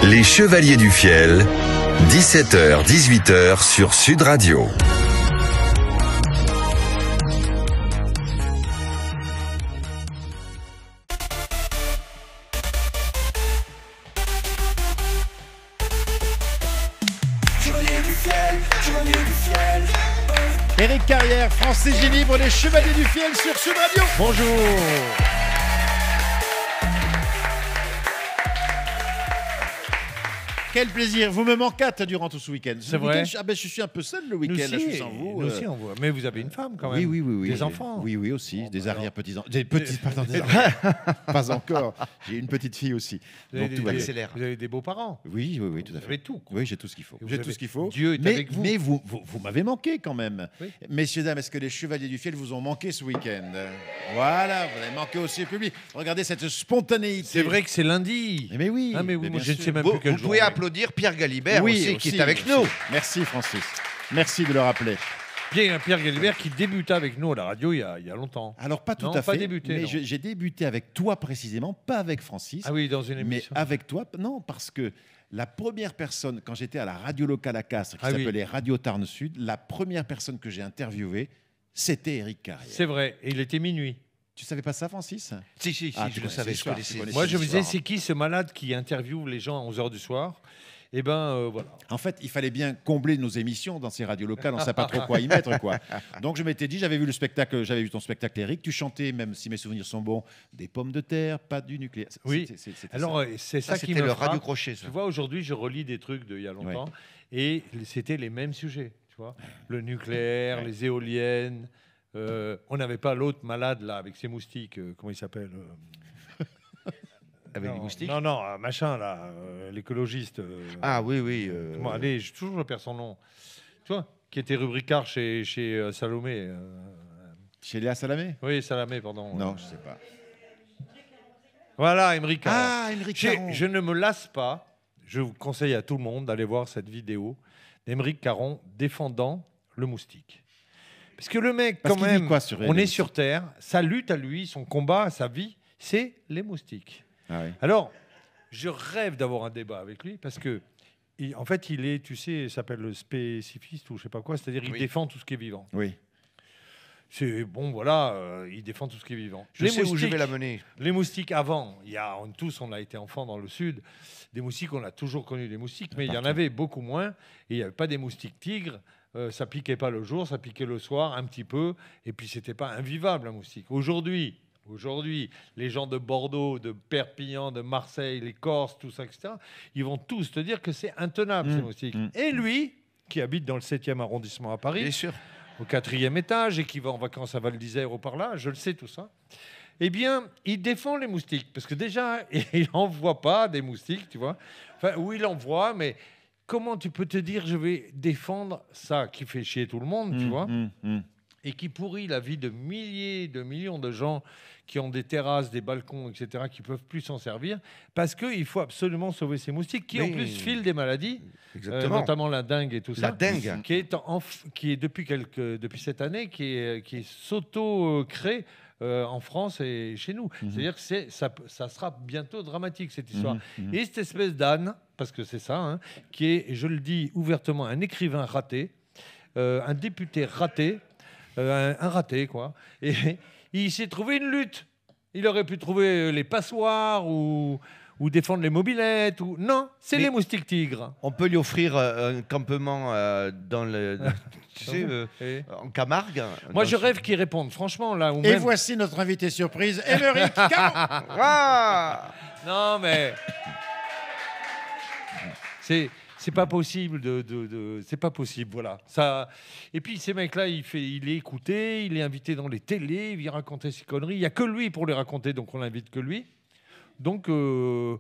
Les Chevaliers du Fiel, 17h-18h sur Sud Radio. Éric Carrière, Francis Gillibre, les Chevaliers du Fiel sur Sud Radio. Bonjour. Quel plaisir. Vous me manquâtes durant tout ce week-end. C'est vrai. Je suis un peu seul le week-end. Là, je suis sans vous. Nous aussi, on voit. Mais vous avez une femme quand même. Oui. Des enfants. Oui, aussi. Bon, des arrière-petits-enfants. Pardon, des pas encore. J'ai une petite fille aussi. Donc tout va bien. Vous avez des beaux-parents. Oui, tout à Vous fait. avez tout. Oui, j'ai tout ce qu'il faut. J'ai tout ce qu'il faut. Dieu est avec vous. Mais vous m'avez manqué quand même. Oui. Messieurs, dames, est-ce que les Chevaliers du Fiel vous ont manqué ce week-end? Voilà, vous avez manqué aussi au public. Regardez cette spontanéité. C'est vrai que c'est lundi. Mais oui. Ah mais oui, Mais moi bien je ne sûr. sais même plus quel Vous jour. pouvez applaudir Pierre Galibert aussi, qui est avec merci. nous. Merci Francis. Merci de le rappeler. Pierre Galibert qui débuta avec nous à la radio il y a longtemps. Alors pas tout Non, à pas fait. débuté, mais non. j'ai débuté avec toi précisément, pas avec Francis. Ah oui, dans une mais émission. avec toi, non, parce que la première personne, quand j'étais à la radio locale à Castres, qui Ah oui. s'appelait Radio Tarn Sud, la première personne que j'ai interviewée, c'était Éric Carrière. C'est vrai. Et il était minuit. Tu savais pas ça, Francis? Si, Ah, je tu le connais savais. cette Je histoire, connaissais. tu connais Moi, cette je me disais, histoire. c'est qui ce malade qui interviewe les gens à 11h du soir? Eh ben, voilà. En fait, il fallait bien combler nos émissions dans ces radios locales. On ne savait pas trop quoi y mettre, quoi. Donc, je m'étais dit, j'avais vu ton spectacle, Éric. Tu chantais, même si mes souvenirs sont bons, des pommes de terre, pas du nucléaire. Oui. C'était Alors, ça. c'est ça qui C'était me le frappe. radio crochet, ça. Tu vois, aujourd'hui, je relis des trucs d'il y a longtemps et c'était les mêmes sujets. Tu vois, le nucléaire, les éoliennes. On n'avait pas l'autre malade là avec ses moustiques. Comment il s'appelle Avec Non, les moustiques. Non, machin là, l'écologiste. Ah oui. Comment, allez, toujours je perds son nom. Tu vois, qui était rubricard chez Salomé. Chez Léa Salamé? Oui, Salamé, pardon. Non, je sais pas. Voilà, Émeric Caron. Ah, Émeric Caron. Je ne me lasse pas. Je vous conseille à tout le monde d'aller voir cette vidéo d'Émeric Caron défendant le moustique. Parce que le mec, Parce quand qu'il dit même, quoi sur on les est sur Terre, sa lutte à lui, son combat, sa vie, c'est les moustiques. Ah oui. Alors, je rêve d'avoir un débat avec lui parce que, en fait, il est, tu sais, il s'appelle le spécifiste ou je sais pas quoi, c'est-à-dire il Oui. défend tout ce qui est vivant. Oui. C'est bon, voilà, il défend tout ce qui est vivant. Je sais où je vais la mener. Les moustiques avant, tous on a été enfants dans le sud, des moustiques, on a toujours connu des moustiques, mais il y en avait beaucoup moins, et il n'y avait pas des moustiques tigres, ça piquait pas le jour, ça piquait le soir un petit peu, et puis c'était pas invivable un moustique. Aujourd'hui, les gens de Bordeaux, de Perpignan, de Marseille, les Corses, tout ça, etc., ils vont tous te dire que c'est intenable ces moustiques. Et lui, qui habite dans le 7e arrondissement à Paris, Bien sûr. au 4e étage et qui va en vacances à Val d'Isère ou par là, je le sais tout ça, eh bien, il défend les moustiques. Parce que déjà, il n'envoie pas des moustiques, tu vois. Enfin, oui, il envoie, mais comment tu peux te dire je vais défendre ça qui fait chier tout le monde, tu vois, et qui pourrit la vie de milliers, de millions de gens qui ont des terrasses, des balcons, etc., qui ne peuvent plus s'en servir, parce qu'il faut absolument sauver ces moustiques, qui en Mais- plus filent des maladies, Exactement. notamment la dengue et tout ça. La dengue. Qui est depuis cette année, qui est s'auto-crée en France et chez nous. C'est-à-dire que ça sera bientôt dramatique, cette histoire. Et cette espèce d'âne, parce que c'est ça, hein, qui est, je le dis ouvertement, un écrivain raté, un député raté, un raté, quoi. Et il s'est trouvé une lutte. Il aurait pu trouver les passoires ou défendre les mobylettes. Non, c'est Mais- les moustiques tigres. On peut lui offrir un campement dans le, tu sais, Et- en Camargue. Moi, Dans je ce- rêve qu'il réponde. Franchement, là où Et même... voici notre invité surprise, Émeric Caron. Ah Non, mais c'est pas possible c'est pas possible, voilà. Ça. Et puis ces mecs-là, il est écouté, il est invité dans les télés, il vient raconter ses conneries. Il y a que lui pour les raconter, donc on l'invite que lui. Donc je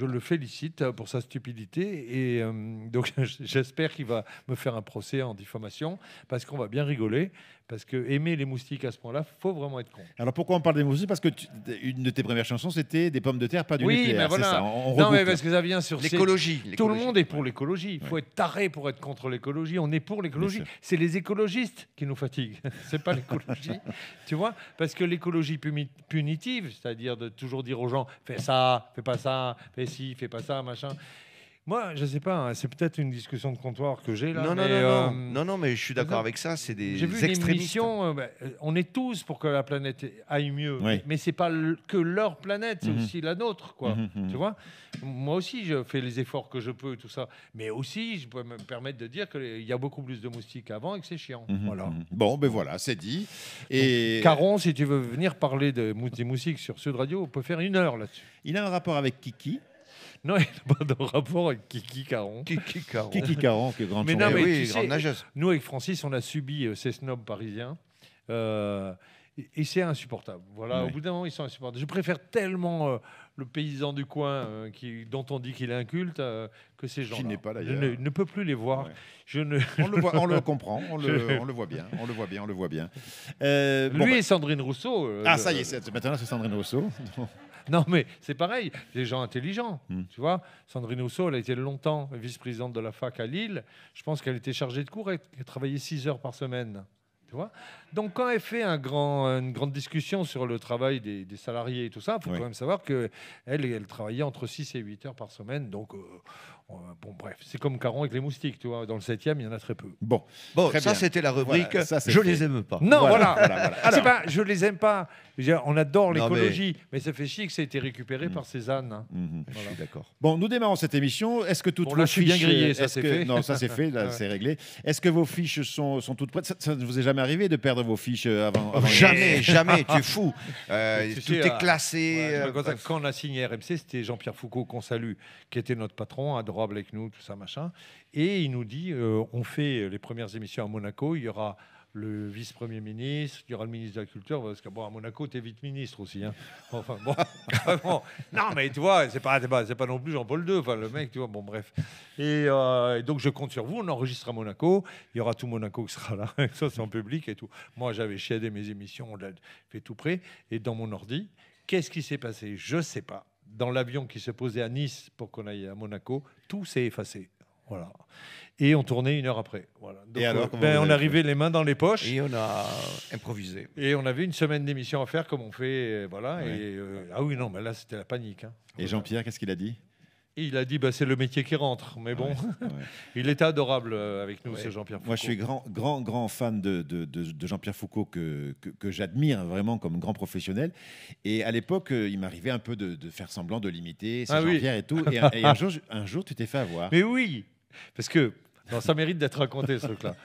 le félicite pour sa stupidité et donc j'espère qu'il va me faire un procès en diffamation parce qu'on va bien rigoler Parce que aimer les moustiques à ce point-là, faut vraiment être con. Alors pourquoi on parle des moustiques? Parce que une de tes premières chansons, c'était des pommes de terre, pas du Oui, nucléaire. mais voilà. C'est ça. Non, reboucle. mais parce que ça vient sur L'écologie. Tout le monde est pour l'écologie. Il faut être taré pour être contre l'écologie. On est pour l'écologie. Bien sûr. C'est les écologistes qui nous fatiguent. C'est pas l'écologie. Tu vois? Parce que l'écologie punitive, c'est-à-dire de toujours dire aux gens fais ça, fais pas ça, fais ci, fais pas ça, machin. Moi, je sais pas, hein, c'est peut-être une discussion de comptoir que j'ai là. Non, non, mais, non, non, mais je suis d'accord avec ça. C'est des j'ai vu une extrémistes. émission, on est tous pour que la planète aille mieux, Oui. mais c'est pas que leur planète, c'est aussi la nôtre, quoi. Tu vois? Moi aussi, je fais les efforts que je peux, tout ça, mais aussi, je peux me permettre de dire qu'il y a beaucoup plus de moustiques qu'avant et que c'est chiant. Voilà. Bon, ben voilà, c'est dit. Et Caron, si tu veux venir parler des moustiques sur Sud Radio, on peut faire 1 heure là-dessus. il a un rapport avec Kiki. Non, il n'y a pas de rapport avec Kiki Caron. Kiki Caron. Kiki Caron, qui est grande Mais non, chanteuse. mais oui, tu sais, grande nageuse. Nous, avec Francis, on a subi ces snobs parisiens. Et c'est insupportable. Voilà, Oui. au bout d'un moment, ils sont insupportables. Je préfère tellement le paysan du coin dont on dit qu'il est inculte que ces gens-là. n'est pas, Je d'ailleurs. ne peux plus les voir. Ouais. Je ne... On le comprend, on le voit bien, on le voit bien. Bon, Lui bah- et Sandrine Rousseau. Ah, ça y est, maintenant c'est Sandrine Rousseau. Non, mais c'est pareil, des gens intelligents. Mm. Tu vois, Sandrine Rousseau, elle a été longtemps vice-présidente de la fac à Lille. Je pense qu'elle était chargée de cours et qu'elle travaillait 6 heures par semaine. Tu vois. Donc, quand elle fait une grande discussion sur le travail des salariés et tout ça, il faut Oui. quand même savoir qu'elle travaillait entre 6 et 8 heures par semaine. Donc, bon, bref, c'est comme Caron avec les moustiques. Tu vois. Dans le 7e, il y en a très peu. Bon, Bon, Très ça, bien. c'était la rubrique. Voilà, ça, c'est Je fait. les aime pas. Non, voilà. voilà. C'est pas, je les aime pas. Je veux dire, on adore Non, l'écologie, mais ça fait chier que ça a été récupéré par ces ânes. Hein. Mhm. Je suis d'accord. Bon, nous démarrons cette émission. Est-ce que toutes Bon, vos là, je suis bien fiches, grillé, ça, est-ce c'est que- fait. Non, ça c'est fait, là Ouais. c'est réglé. Est-ce que vos fiches sont toutes prêtes? Ça ne vous est jamais arrivé de perdre vos fiches avant Jamais, jamais, tu es fou. Tu Tout sais, est classé. Ouais, je me rappelle quand on a signé RMC, c'était Jean-Pierre Foucault qu'on salue, qui était notre patron, adorable avec nous, tout ça, machin. Et il nous dit, on fait les premières émissions à Monaco, il y aura le vice-premier ministre, il y aura le ministre de la Culture, parce que bon, à Monaco, tu es vite ministre aussi. Hein. Enfin, bon, vraiment. Non, mais tu vois, c'est pas non plus Jean-Paul II, enfin, le mec, tu vois, bon, bref. Et donc, je compte sur vous, on enregistre à Monaco, il y aura tout Monaco qui sera là, ça, c'est en public et tout. Moi, j'avais chiadé mes émissions, on l'a fait tout près, et dans mon ordi, qu'est-ce qui s'est passé? Je sais pas. Dans l'avion qui se posait à Nice pour qu'on aille à Monaco, tout s'est effacé. Voilà. Et on tournait 1 heure après. Voilà. Donc, Et alors, comment vous on avez arrivait les mains dans les poches. Et on a improvisé. Et on avait une semaine d'émission à faire comme on fait. Voilà. Ouais. Et, ah oui, non, mais là, c'était la panique. Hein. Et Jean-Pierre, qu'est-ce qu'il a dit? Et il a dit, bah, c'est le métier qui rentre. Mais bon, Ouais. il était adorable avec nous, Ouais. ce Jean-Pierre Foucault. Moi, je suis grand fan de Jean-Pierre Foucault que j'admire vraiment comme grand professionnel. Et à l'époque, il m'arrivait un peu de faire semblant de l'imiter, c'est Ah oui. Jean-Pierre et tout. Et un jour, tu t'es fait avoir. Mais oui, parce que non, ça mérite d'être raconté, ce truc-là.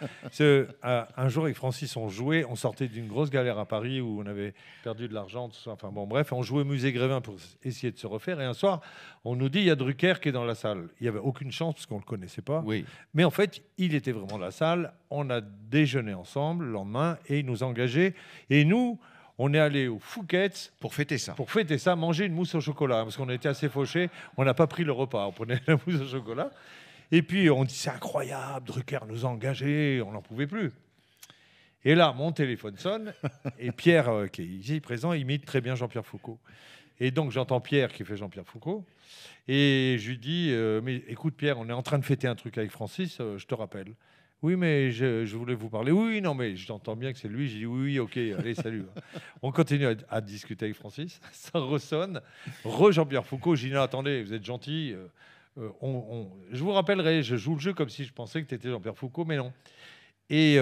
Un jour, avec Francis, on jouait, on sortait d'une grosse galère à Paris où on avait perdu de l'argent, tout ça. Enfin bon, bref, on jouait au musée Grévin pour essayer de se refaire. Et un soir, on nous dit, il y a Drucker qui est dans la salle. Il n'y avait aucune chance parce qu'on ne le connaissait pas. Oui. Mais en fait, il était vraiment dans la salle. On a déjeuné ensemble le lendemain et il nous a engagés. Et nous, on est allé au Fouquet's Pour fêter ça. pour fêter ça, manger une mousse au chocolat. Parce qu'on était assez fauchés. On n'a pas pris le repas. On prenait la mousse au chocolat. Et puis on dit c'est incroyable, Drucker nous a engagés, on n'en pouvait plus. Et là, mon téléphone sonne et Pierre, qui est ici présent, imite très bien Jean-Pierre Foucault. Et donc j'entends Pierre qui fait Jean-Pierre Foucault et je lui dis mais écoute Pierre, on est en train de fêter un truc avec Francis, je te rappelle. Oui, mais je voulais vous parler. Oui, non, mais j'entends bien que c'est lui. J'ai dit oui, ok, allez, salut. On continue à discuter avec Francis. Ça ressonne. Jean-Pierre Foucault. J'ai dit non, attendez, vous êtes gentil. Je vous rappellerai, je joue le jeu comme si je pensais que tu étais Jean-Pierre Foucault, mais non. Et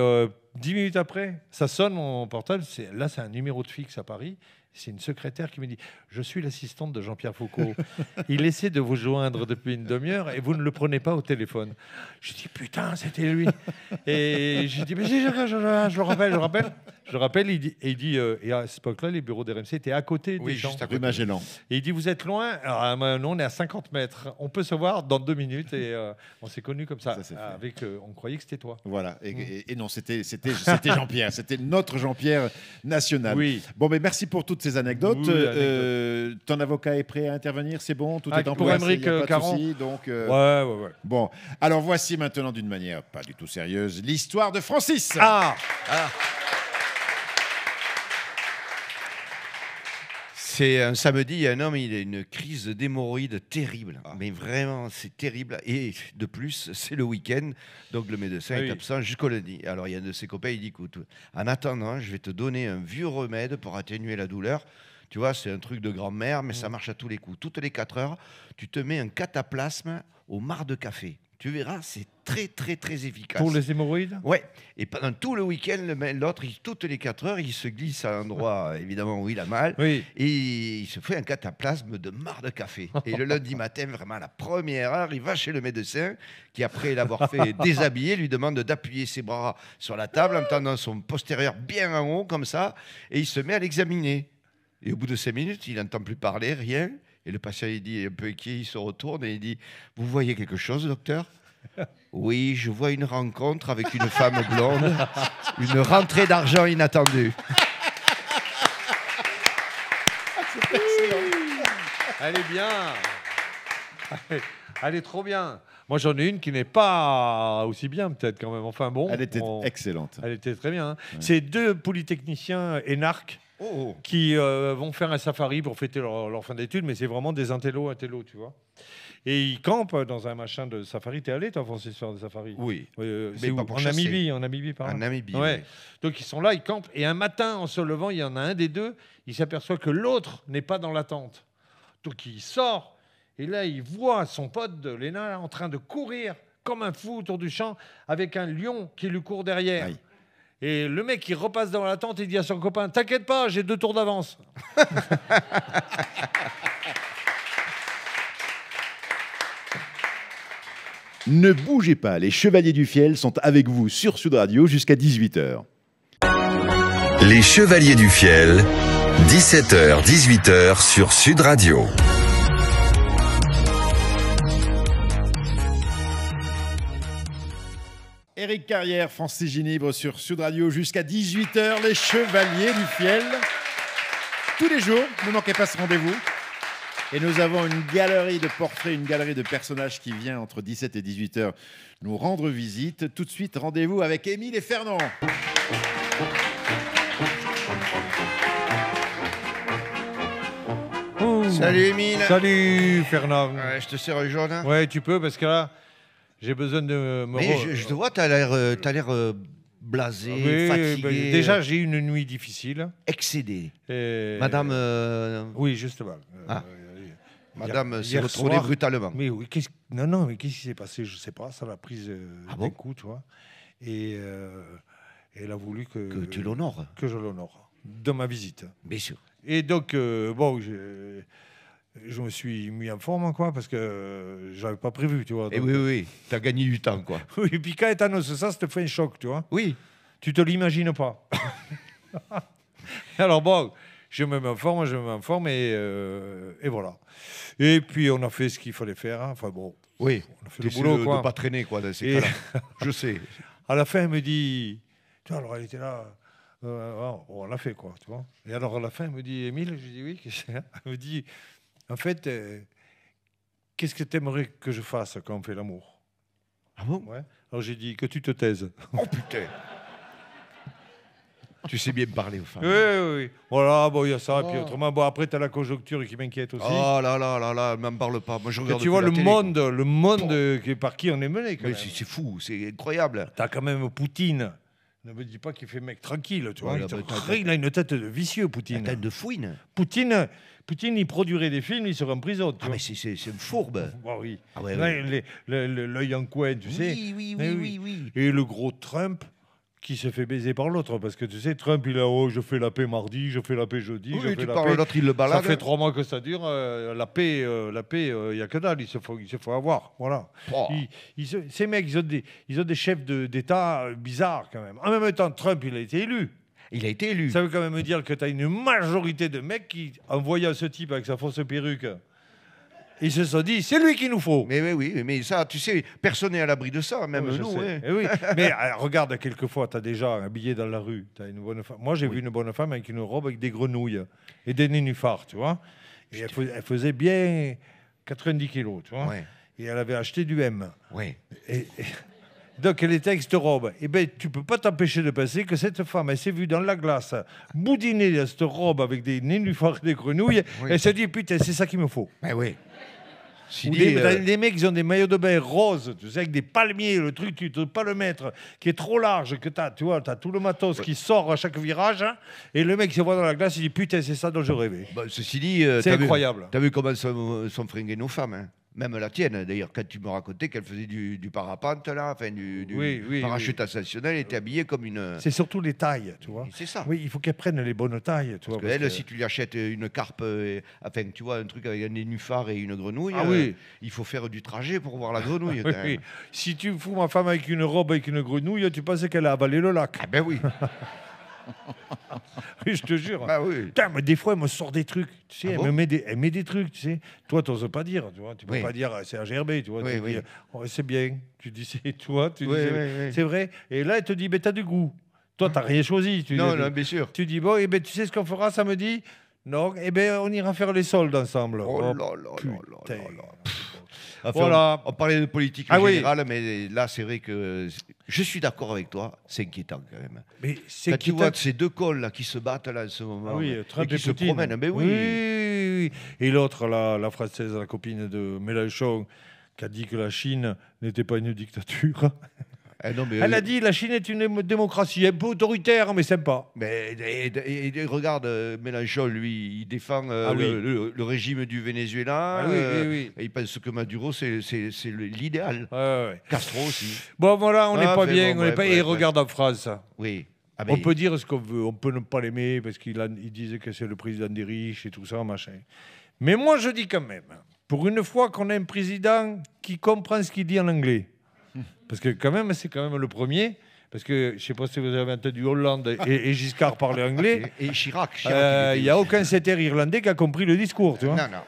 10 minutes après, ça sonne mon portable. Là, c'est un numéro de fixe à Paris. C'est une secrétaire qui me dit « Je suis l'assistante de Jean-Pierre Foucault. Il essaie de vous joindre depuis une demi-heure et vous ne le prenez pas au téléphone. » Je dis « Putain, c'était lui. » Et je dis « Mais je le rappelle. Il dit et à cette époque-là, les bureaux d'RMC étaient à côté Oui, des gens. juste à Rue Magellan. Et il dit, vous êtes loin? Alors, nous, on est à 50 mètres. On peut se voir dans 2 minutes. Et on s'est connus comme ça. Ça, c'est fait. Avec, on croyait que c'était toi. Voilà. Et non, c'était Jean-Pierre. C'était notre Jean-Pierre national. Oui. Bon, mais merci pour toutes ces anecdotes. Oui, Ton avocat est prêt à intervenir, c'est bon, tout Ah, est en pour place. Aymeric il y a pas de Caron. souci, donc, Ouais. bon, alors voici maintenant d'une manière pas du tout sérieuse l'histoire de Francis. Ah C'est un samedi, un homme, il a une crise d'hémorroïdes terrible. Mais vraiment, c'est terrible. Et de plus, c'est le week-end, donc le médecin est absent jusqu'au lundi. Alors il y a un de ses copains, il dit, écoute, en attendant, je vais te donner un vieux remède pour atténuer la douleur. Tu vois, c'est un truc de grand-mère, mais ça marche à tous les coups. Toutes les 4 heures, tu te mets un cataplasme au marc de café. Tu verras, c'est très, très, très efficace. Pour les hémorroïdes? Ouais. Et pendant tout le week-end, l'autre, toutes les 4 heures, il se glisse à l'endroit, évidemment, où il a mal. Oui. Et il se fait un cataplasme de marc de café. Et le lundi matin, vraiment, à la première heure, il va chez le médecin qui, après l'avoir fait déshabiller, lui demande d'appuyer ses bras sur la table en tendant son postérieur bien en haut, comme ça. Et il se met à l'examiner. Et au bout de 5 minutes, il n'entend plus parler, rien. Et le patient, il dit, un peu inquiet, il se retourne et il dit, vous voyez quelque chose, docteur? Oui, je vois une rencontre avec une femme blonde, une rentrée d'argent inattendue. C'est excellent. Elle est bien. Elle est trop bien. Moi, j'en ai une qui n'est pas aussi bien, peut-être, quand même. Enfin, bon. Elle était excellente. Elle était très bien. Hein. Ouais. C'est 2 polytechniciens énarques qui vont faire un safari pour fêter leur fin d'études, mais c'est vraiment des intellos, tu vois. Et ils campent dans un machin de safari. T'es allé, toi, Francis, faire des safaris? Oui. C'est où? En Namibie, par là. En Namibie, ouais. Oui. Donc, ils sont là, ils campent. Et un matin, en se levant, il y en a un des deux, il s'aperçoit que l'autre n'est pas dans la tente. Donc, il sort. Et là, il voit son pote de l'ENA en train de courir comme un fou autour du champ avec un lion qui lui court derrière. Aïe. Et le mec, il repasse dans la tente et dit à son copain, t'inquiète pas, j'ai 2 tours d'avance. Ne bougez pas, les Chevaliers du Fiel sont avec vous sur Sud Radio jusqu'à 18h. Les Chevaliers du Fiel, 17h, 18h sur Sud Radio. Éric Carrière, Francis Ginibre sur Sud Radio jusqu'à 18h, les Chevaliers du Fiel. Tous les jours, ne manquez pas ce rendez-vous. Et nous avons une galerie de portraits, une galerie de personnages qui vient entre 17 et 18h nous rendre visite. Tout de suite, rendez-vous avec Émile et Fernand. Salut, Émile. Salut, Fernand. Je te sers un jaune. Hein. Ouais, tu peux, parce que là, j'ai besoin de me... Mais je te vois, t'as l'air blasé, oui, fatigué. déjà, j'ai eu une nuit difficile. Excédé. Et... Madame... Oui, justement. Madame s'est hier retrouvée soir, brutalement. Mais oui, non, mais qu'est-ce qui s'est passé? Je ne sais pas. Ça l'a prise d'un coup, tu vois. Et elle a voulu que tu l'honores. Que je l'honore dans ma visite. Bien sûr. Et donc, bon, je me suis mis en forme, quoi, parce que j'avais pas prévu, tu vois. Et donc, oui, tu as gagné du temps, quoi. Oui, et puis quand elle t'annonce ça te fait un choc, tu vois. Oui. Tu te l'imagines pas. Alors bon, je me mets en forme, et voilà. Et puis on a fait ce qu'il fallait faire. Hein. Enfin bon, oui. On a fait le boulot, quoi. De pas traîner, quoi, dans ces cas-là. Je sais. À la fin, elle me dit, tu vois, alors elle était là. On l'a fait, quoi, tu vois. Et alors à la fin, elle me dit, Émile, je dis oui. Elle me dit, en fait, qu'est-ce que tu aimerais que je fasse quand on fait l'amour? Ah bon? Ouais. Alors j'ai dit, que tu te taises. Oh putain. Tu sais bien parler aux femmes. Oui. Voilà, bon, il y a ça. Et puis autrement, bon, après, tu as la conjoncture qui m'inquiète aussi. Oh là, m'en parle pas. Moi, je regarde. Tu vois le monde par qui on est mené, quand même. C'est fou, c'est incroyable. Tu as quand même Poutine. Ne me dis pas qu'il fait mec tranquille, tu vois. Ouais, Il a une tête de vicieux, Poutine. Une tête de fouine. Poutine, il produirait des films, il serait en prison. Tu vois. Mais c'est une fourbe. Oh, oui. Ah ouais, Là, l'œil en coin, tu sais. Oui. Et le gros Trump qui se fait baiser par l'autre. Parce que tu sais, Trump, il a je fais la paix mardi, je fais la paix jeudi. Oui, je fais tu la parles paix. l'autre, il le balade. Ça fait 3 mois que ça dure. La paix, il n'y a que dalle. Il se faut avoir. Voilà. Oh. Ces mecs, ils ont des chefs d'État bizarres quand même. En même temps, Trump, il a été élu. Il a été élu. Ça veut quand même dire que tu as une majorité de mecs qui, en voyant ce type avec sa fausse perruque, ils se sont dit, c'est lui qu'il nous faut. Mais oui, mais ça, tu sais, personne n'est à l'abri de ça, même Oui, nous. Eh oui. Mais regarde, quelquefois, tu as déjà un billet dans la rue. T'as une bonne femme. Moi, j'ai vu une bonne femme avec une robe avec des grenouilles et des nénuphars, tu vois. Et elle faisait bien 90 kilos, tu vois. Ouais. Et elle avait acheté du M. Ouais. Et Donc, elle était avec cette robe. Eh bien, tu peux pas t'empêcher de penser que cette femme, elle s'est vue dans la glace, boudiner dans cette robe avec des nénuphars et des grenouilles. Oui. Elle s'est dit, putain, c'est ça qu'il me faut. Ben oui. Ou les mecs, ils ont des maillots de bain roses, tu sais, avec des palmiers, le truc, tu ne peux pas le mettre, qui est trop large, que tu vois, tu as tout le matos qui sort à chaque virage, hein, et le mec, il se voit dans la glace, il dit, putain, c'est ça dont je rêvais. Bon, ceci dit, C'est incroyable. Tu as vu comment sont fringuées nos femmes, hein. Même la tienne, d'ailleurs, quand tu me racontais qu'elle faisait du parapente, là, enfin, du parachute ascensionnel, elle était habillée comme une... C'est surtout les tailles, tu vois. C'est ça. Oui, il faut qu'elle prenne les bonnes tailles, tu vois. Parce qu'elle, si tu lui achètes une carpe, enfin, tu vois, un truc avec un nénuphar et une grenouille, il faut faire du trajet pour voir la grenouille. Oui, quand oui. même. Si tu fous ma femme avec une robe, avec une grenouille, tu penses qu'elle a avalé le lac. Ah ben oui. Oui, je te jure. Bah oui. Putain, mais des fois, elle me sort des trucs. Tu sais, Ah elle bon me met des trucs, tu sais. Toi, tu n'oses pas dire, tu vois. Tu peux Oui. pas dire c'est un GRB, tu vois. Oui, tu oui. dis, oh, c'est bien. Tu dis c'est toi, tu dis Oui, c'est oui, oui. c'est vrai. Et là, elle te dit, ben, t'as du goût. Toi, t'as rien choisi. Tu Non, dis, non, bien sûr. Tu dis, bon, eh ben, tu sais ce qu'on fera samedi? Non, eh ben, on ira faire les soldes ensemble. Oh là là là putain. là là. Enfin, Voilà. on parlait de politique Ah oui. générale, mais là, c'est vrai que je suis d'accord avec toi, c'est inquiétant quand même. Mais c'est Quand tu qui vois ces deux cols là qui se battent là en ce moment, Ah oui, et Trump qui et se Poutine. promènent, ben oui. Oui. Et l'autre, la française, la copine de Mélenchon, qui a dit que la Chine n'était pas une dictature. Eh non, mais, Elle a dit la Chine est une démocratie un peu autoritaire, mais sympa. Mais et regarde, Mélenchon, lui, il défend le régime du Venezuela. Ah oui. Et il pense que Maduro, c'est l'idéal. Ouais. Castro aussi. Bon, voilà, on n'est pas fait bien. bon, on n'est bref, pas... bref, Et bref. regarde en France. Oui. Ah, On ben, peut dire ce qu'on veut. On peut ne pas l'aimer parce qu'il disait que c'est le président des riches et tout ça, machin. Mais moi, je dis quand même, pour une fois qu'on a un président qui comprend ce qu'il dit en anglais. Parce que quand même, c'est quand même le premier. Parce que je ne sais pas si vous avez entendu Hollande et Giscard parler anglais. et Chirac. Il n'y a aucun setter irlandais qui a compris le discours, tu vois. Non, non.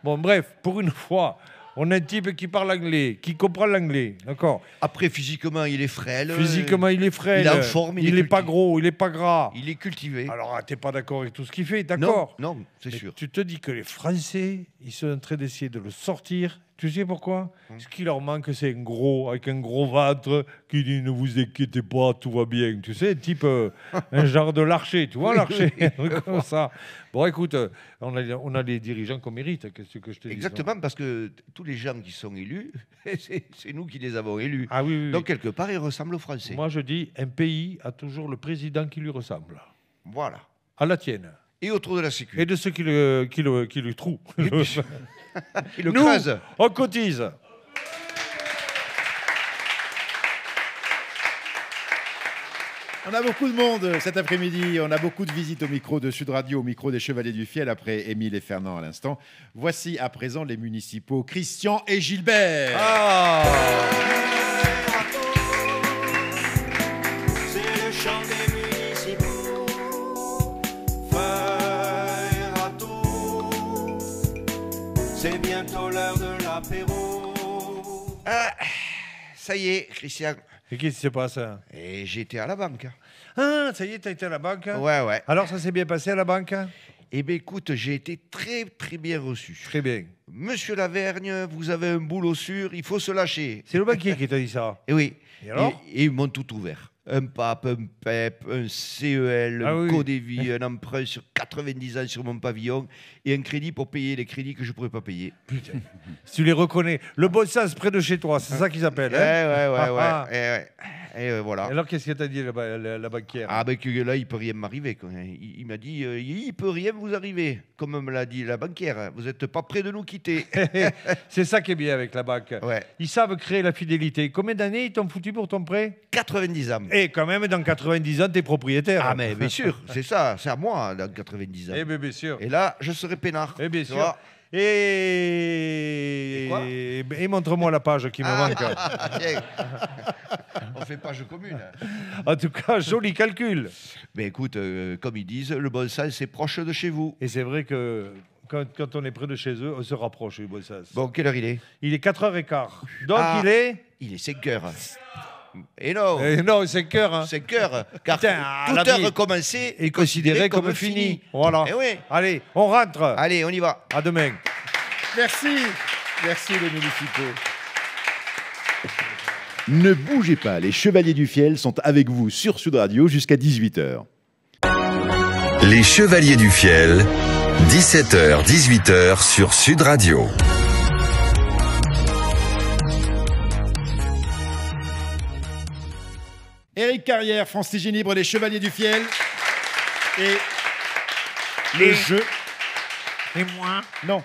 Bon, bref, pour une fois, on a un type qui parle anglais, qui comprend l'anglais, d'accord. Après, physiquement, il est frêle. Physiquement, il est frêle. il est en forme, il n'est pas gros, il n'est pas gras. Il est cultivé. Alors, tu n'es pas d'accord avec tout ce qu'il fait, d'accord. Non, c'est Mais sûr. tu te dis que les Français, ils sont en train d'essayer de le sortir. Tu sais pourquoi? Ce qui leur manque, c'est un gros, avec un gros ventre, qui dit ne vous inquiétez pas, tout va bien. Tu sais, type un genre de Larcher, tu vois, Larcher, comme ça. Bon, écoute, on a les dirigeants qu'on mérite, qu'est-ce que je te dis? Exactement, parce que tous les gens qui sont élus, c'est nous qui les avons élus. Ah oui. Donc, quelque part, ils ressemblent aux Français. Moi, je dis, un pays a toujours le président qui lui ressemble. Voilà. À la tienne. Et autour de la sécurité. Et de ceux qui le trouvent. Il le Nous, creuse. on cotise. On a beaucoup de monde cet après-midi. On a beaucoup de visites au micro de Sud Radio, au micro des Chevaliers du Fiel, après Émile et Fernand à l'instant. Voici à présent les municipaux Christian et Gilbert. Ah. C'est le chant des municipaux. Feuille, râteau, c'est bientôt l'heure de l'apéro. Ah, ça y est, Christian. Et qu'est-ce qui se passe? Et j'étais à la banque. Ah, ça y est, t'as été à la banque? Ouais. Alors, ça s'est bien passé à la banque? Eh bien, écoute, j'ai été très, très bien reçu. Très bien. Monsieur Lavergne, vous avez un boulot sûr, il faut se lâcher. C'est le banquier qui t'a dit ça? Et oui. Et alors? Et ils m'ont tout ouvert. Un PAP, un PEP, un CEL, Ah un oui. Codévie, un emprunt sur 90 ans sur mon pavillon et un crédit pour payer les crédits que je ne pourrais pas payer. Putain. Si tu les reconnais. Le bon sens près de chez toi, c'est ça qu'ils appellent. Hein? Ouais. Et voilà. Alors, qu'est-ce que t'as dit la banquière? Ah ben que là, il peut rien m'arriver. Quoi. Il m'a dit, il peut rien vous arriver. Comme me l'a dit la banquière, vous n'êtes pas prêt de nous quitter. C'est ça qui est bien avec la banque. Ouais. Ils savent créer la fidélité. Combien d'années ils t'ont foutu pour ton prêt? 90 ans. Et quand même, dans 90 ans, t'es propriétaire. Ah mais bien sûr, c'est ça, c'est à moi dans 90 ans. Eh bien sûr. Et là, je serai peinard. Eh bien tu sûr. vois. Et quoi et montre-moi la page qui me manque. Tiens. On fait page commune. En tout cas, joli calcul. Mais écoute, comme ils disent, le bon sens, c'est proche de chez vous. Et c'est vrai que quand on est près de chez eux, on se rapproche du bon sens. Bon, quelle heure il est? Il est 4h15. Donc Ah. il est... Il est 5 heures. Et non, non, 5 heures. Hein. 5 heures. Car Putain, la toute vie heure commencée est considéré comme fini. Voilà. Eh oui. Allez, on rentre. Allez, on y va. À demain. Merci les municipaux. Ne bougez pas, les Chevaliers du Fiel sont avec vous sur Sud Radio jusqu'à 18h. Les Chevaliers du Fiel, 17h, 18h sur Sud Radio. Éric Carrière, Francis Ginibre, les Chevaliers du Fiel. Et le jeu. Et moi? Non.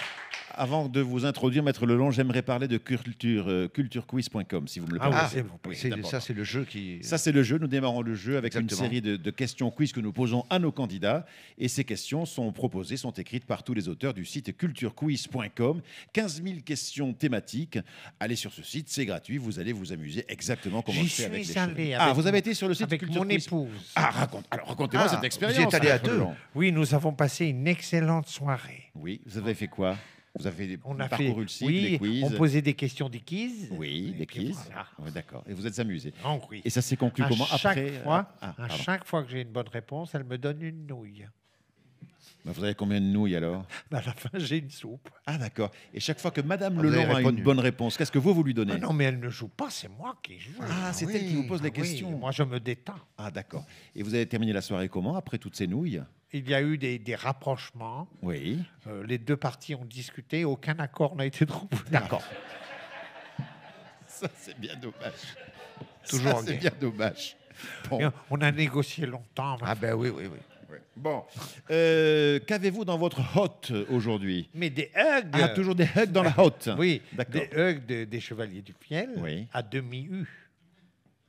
Avant de vous introduire, Maître Lelon, j'aimerais parler de culturequiz.com, si vous me le permettez. c'est bon. Oui, C'est- d'abord. ça, c'est le jeu qui. Ça, c'est le jeu. Nous démarrons le jeu avec Exactement. une série de questions quiz que nous posons à nos candidats. Et ces questions sont proposées, sont écrites par tous les auteurs du site culturequiz.com. 15 000 questions thématiques. Allez sur ce site, c'est gratuit. Vous allez vous amuser exactement comme on le fait avec les chevaliers. Ah, vous avez été sur le site avec mon Culture Quiz. épouse. Ah, racontez-moi Ah, cette expérience. vous y êtes allé à Maître deux. Lelon. Oui, nous avons passé une excellente soirée. Oui, vous avez fait quoi? Vous avez On a parcouru fait, le site, oui, les quiz. on posait des questions des quiz. Oui, Et des puis quiz. voilà. Ouais, d'accord. Et vous êtes amusé. Donc, oui. Et ça s'est conclu À comment chaque après fois, Ah, à pardon. chaque fois que j'ai une bonne réponse, elle me donne une nouille. Bah, vous avez combien de nouilles alors? À la fin, j'ai une soupe. Ah d'accord. Et chaque fois que Madame vous avez Lelon a une répondu. bonne réponse, qu'est-ce que vous lui donnez? Ah non, mais elle ne joue pas, c'est moi qui joue. Ah, c'est oui. elle qui vous pose les Ah oui, questions. moi, je me détends. Ah d'accord. Et vous avez terminé la soirée comment après toutes ces nouilles? Il y a eu des rapprochements. Oui. Les deux parties ont discuté. Aucun accord n'a été trouvé. D'accord. Ça c'est bien dommage. Toujours Ça, c'est gay. bien dommage. Bon. Et on a négocié longtemps. Ah ben oui, oui, oui. Bon. Qu'avez-vous dans votre hôte aujourd'hui? Mais des hugs. Ah, toujours des hugs dans la hôte. Oui, D'accord. des hugs des Chevaliers du Fiel Oui. à demi-U.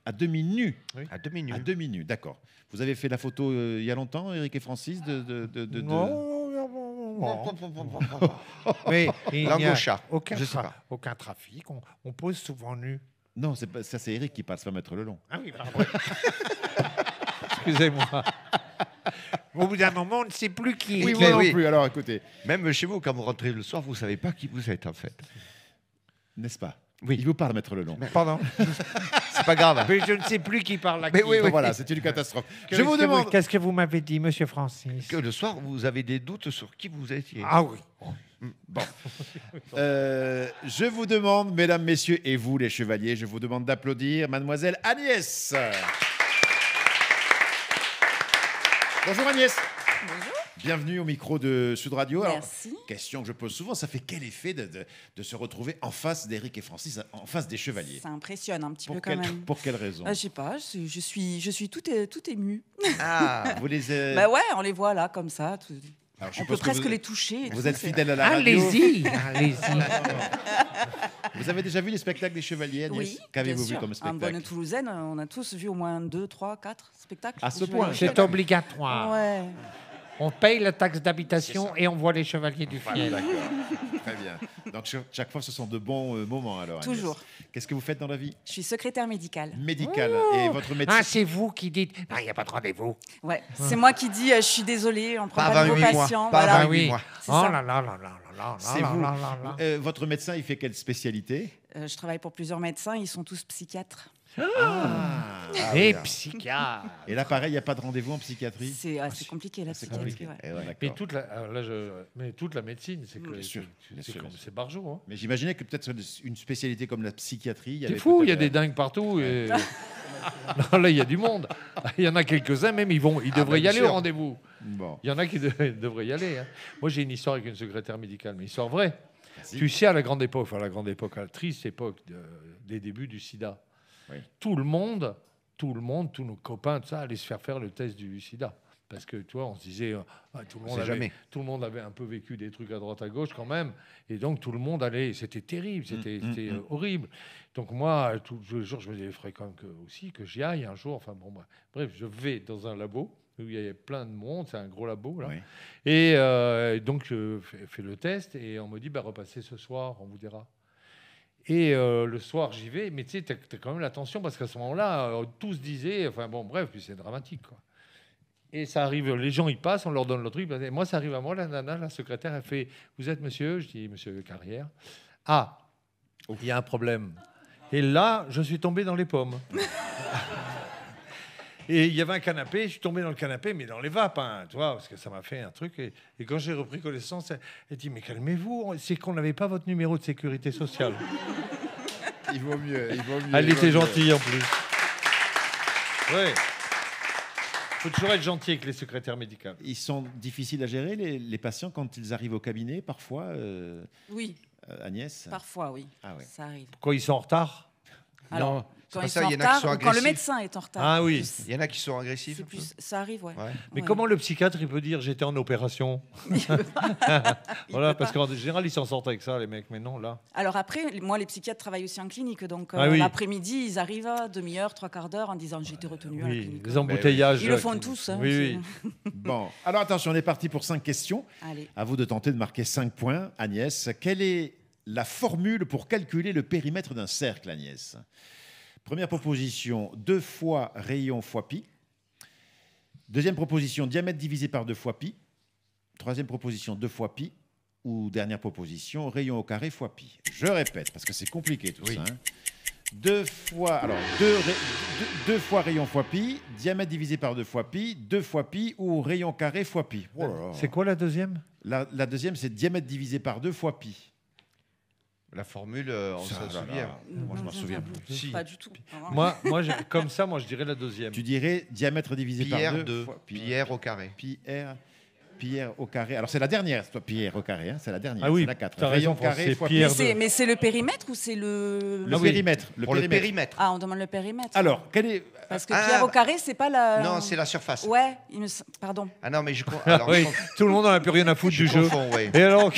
À demi nu. À 2 minutes. À demi nu, d'accord. Vous avez fait la photo il y a longtemps, Eric et Francis, Mais il Langue n'y a au chat. aucun, Je sais pas. aucun trafic. On pose souvent nu. Non, c'est pas, ça c'est Eric qui passe, pas Maître Lelon. Ah oui, pardon. Excusez-moi. Au bout d'un moment, on ne sait plus qui est Oui, qui. moi non oui. plus. Alors écoutez, Même chez vous, quand vous rentrez le soir, vous savez pas qui vous êtes en fait. n'est-ce pas? Oui. Il vous parle, Maître Lelon. Pardon. C'est pas grave. Mais je ne sais plus qui parle à Mais qui. oui, oui. Voilà, c'est une catastrophe. Qu'est-ce Je vous que demande. Qu'est-ce que vous m'avez dit, Monsieur Francis? Que le soir, vous avez des doutes sur qui vous étiez. Ah oui. Je vous demande, mesdames, messieurs, et vous, les chevaliers, je vous demande d'applaudir Mademoiselle Agnès. Bonjour Agnès. Bonjour. Bienvenue au micro de Sud Radio. Alors, Merci. question que je pose souvent, ça fait quel effet de se retrouver en face d'Éric et Francis, en face des chevaliers? Ça impressionne un petit Pour peu quand quelle, même. pour quelle raison? Je sais pas, je suis tout émue. Ah, Vous les, Bah ouais, on les voit là comme ça. alors, je On peut suppose que presque vous, les toucher. et vous tout, êtes c'est- fidèle à la radio. Allez-y. Allez-y. Vous avez déjà vu les spectacles des chevaliers, Agnès? Oui, Qu'avez-vous bien vu sûr. comme En spectacle? bonne toulousaine, on a tous vu au moins 2, 3, 4 spectacles. À des ce Chevaliers point, du C'est Fiel. obligatoire. Ouais. On paye la taxe d'habitation et on voit les Chevaliers du Voilà, Fiel. d'accord. Très bien. Donc chaque fois, ce sont de bons moments alors. Agnès. Toujours. Qu'est-ce que vous faites dans la vie? Je suis secrétaire médicale. Médicale. Et votre médecin? Ah, c'est vous qui dites. Non, il n'y a pas de rendez-vous. Ouais. C'est moi qui dis je suis désolée, on prend Pas pas de avant nouveaux 8 mois. patients. Pas Voilà. avant 8 mois. C'est Oh ça. là là là là là là C'est là vous. là là là. Votre médecin, il fait quelle spécialité? Je travaille pour plusieurs médecins, ils sont tous psychiatres. Et psychiatre. Et là, pareil, il n'y a pas de rendez-vous en psychiatrie? C'est compliqué la C'est psychiatrie. compliqué. ouais. Eh ouais, d'accord. Mais toute la, alors là, mais toute la médecine, c'est que Bien sûr, bien c'est sûr, comme- bien sûr. c'est barjot. Hein. Mais j'imaginais que peut-être sur une spécialité comme la psychiatrie, il y C'est avait fou, il y a peut-être, des dingues partout. Et... non, là, il y a du monde. Il y en a quelques-uns, même, ils devraient y bien aller sûr. au rendez-vous. Bon. Il y en a qui devraient y aller. Hein. Moi, j'ai une histoire avec une secrétaire médicale, mais histoire vraie. Merci. Tu sais, à la grande époque, à la triste époque des débuts du sida, Oui. tout le monde, tous nos copains, tout ça, allaient se faire le test du sida. Parce que, tu vois, on se disait, tout le monde avait un peu vécu des trucs à droite, à gauche quand même. Et donc, tout le monde allait. C'était terrible, c'était horrible. Donc, moi, tous les jours, je me disais, il faudrait quand même aussi que j'y aille un jour. Enfin, bon, bref, je vais dans un labo où il y avait plein de monde. C'est un gros labo, là. Oui. Et donc, je fais le test et on me dit, repassez ce soir, on vous dira. Et le soir, j'y vais, mais tu sais, t'as quand même l'attention parce qu'à ce moment-là, tous disaient, enfin bon, bref, puis c'est dramatique, quoi. Et ça arrive, les gens y passent, on leur donne le truc. Et moi, ça arrive à moi, la nana, la secrétaire, elle fait, vous êtes monsieur? Je dis, monsieur Carrière. Ah, il y a un problème. Et là, je suis tombé dans les pommes. Et il y avait un canapé, je suis tombé dans le canapé, mais dans les vapes, hein, tu vois, parce que ça m'a fait un truc. Et quand j'ai repris connaissance, elle dit, mais calmez-vous, c'est qu'on n'avait pas votre numéro de sécurité sociale. Il vaut mieux. Elle était gentille en plus. Oui. Il faut toujours être gentil avec les secrétaires médicales. Ils sont difficiles à gérer, les patients, quand ils arrivent au cabinet, parfois, Oui, Agnès? parfois, oui. Ah ouais. Ça arrive. Quand ils sont en retard? Alors, c'est quand pas ils ça, sont en il y en a qui retard sont ou quand le agressifs. médecin est en retard. Ah oui. Plus- Il y en a qui sont agressifs. C'est plus, ça arrive, ouais. Ouais. Mais Ouais. comment le psychiatre il peut dire j'étais en opération? Il Voilà, peut parce pas. qu'en général ils s'en sortent avec ça les mecs, mais non là. Alors après, moi, les psychiatres travaillent aussi en clinique, donc Ah oui. l'après-midi, ils arrivent à demi-heure, trois quarts d'heure en disant j'ai été retenu à la Oui, clinique. les embouteillages. Ils le font tous. Hein, Oui, oui. Bon, alors attention, on est parti pour 5 questions. Allez. À vous de tenter de marquer 5 points. Agnès, quelle est la formule pour calculer le périmètre d'un cercle, Agnès? Première proposition, 2 fois rayon fois pi. Deuxième proposition, diamètre divisé par 2 fois pi. Troisième proposition, 2 fois pi. Ou dernière proposition, rayon au carré fois pi. Je répète, parce que c'est compliqué tout Oui. ça. 2 fois, alors 2 fois rayon fois pi, diamètre divisé par 2 fois pi, 2 fois pi ou rayon carré fois pi. Oh là là. C'est quoi la deuxième? La deuxième, c'est diamètre divisé par 2 fois pi. La formule, on Ça, s'en là, souvient. là. Moi, je m'en souviens plus. Si. Pas du tout. Comme ça, moi je dirais la deuxième. Tu dirais diamètre divisé par 2 Pierre fois pi. Pierre au carré. Pierre au carré. Alors, c'est la dernière, toi, Pierre au carré. Hein, c'est la dernière. Ah oui, c'est la 4. t'as raison, Rayon carré c'est fois Pierre. pi. Mais c'est le périmètre ou c'est le... Le Ah oui. périmètre. Pour le périmètre. Ah, on demande le périmètre. Alors, quel est. Parce que Ah. Pierre au carré, c'est pas la... Non, c'est la surface. Ouais, pardon. Ah non, mais Ah oui, tout le monde n'en a plus rien à foutre du jeu. confonds, ouais. Et alors